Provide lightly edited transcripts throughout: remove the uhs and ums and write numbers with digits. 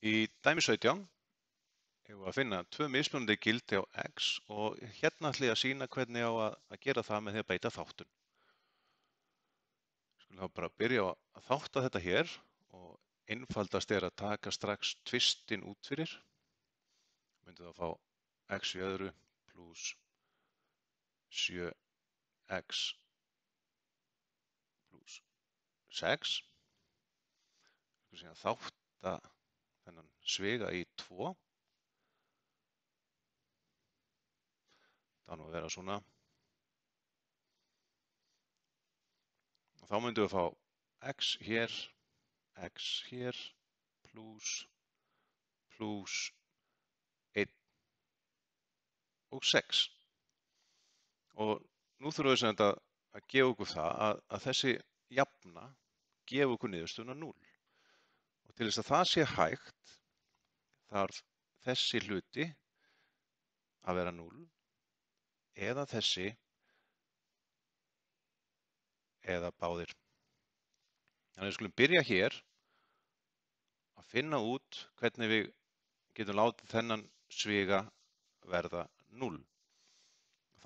Í dæmi 17 eigum við að finna tvö mismunandi gildi á x og hérna ætla ég að sýna hvernig á að gera það með því að beita þáttun. Skulum þá bara byrja á að þátta þetta hér og einfaldast er að taka strax tvistin út fyrir. Myndum þá fá x í öðru pluss 7x pluss 6. Við skulum síðan þátta þennan sviga í 2. Það á nú að vera svona. Og þá myndum við fá x hér, pluss 1 og 6. Og nú þurfum við sem þetta að gefa okkur það að þessi jafna gefa okkur niðurstöðuna 0. Og til þess að það sé hægt þarf þessi hluti að vera 0 eða þessi eða báðir. Þannig við skulum byrja hér að finna út hvernig við getum látið þennan sviga verða 0.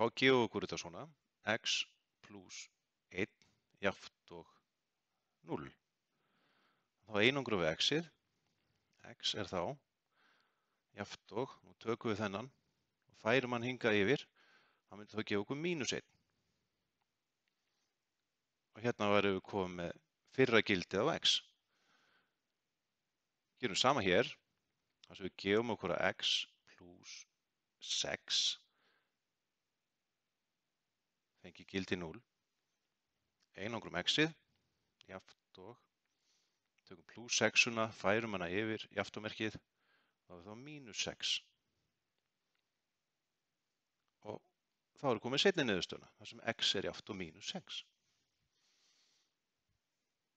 Þá gefum okkur þetta svona x pluss 1 jafnt og 0. Þá einangrum við x-ið. X er þá jafnt og, nú tökum við þennan og færum hann hingað yfir, þá myndi það gefa okkur mínus 1. Og hérna værum við komið með fyrra gildið á x. Gerum sama hér, þar sem við gefum okkur að x pluss 6 fengi gildi 0. Einangrum x-ið, jafnt og, tökum pluss 6-una, færum hana yfir jafntomerkið, þá er það mínus 6. Og þá erum við komið seinni niðurstöðuna, þar sem x er jafnt og mínus 6.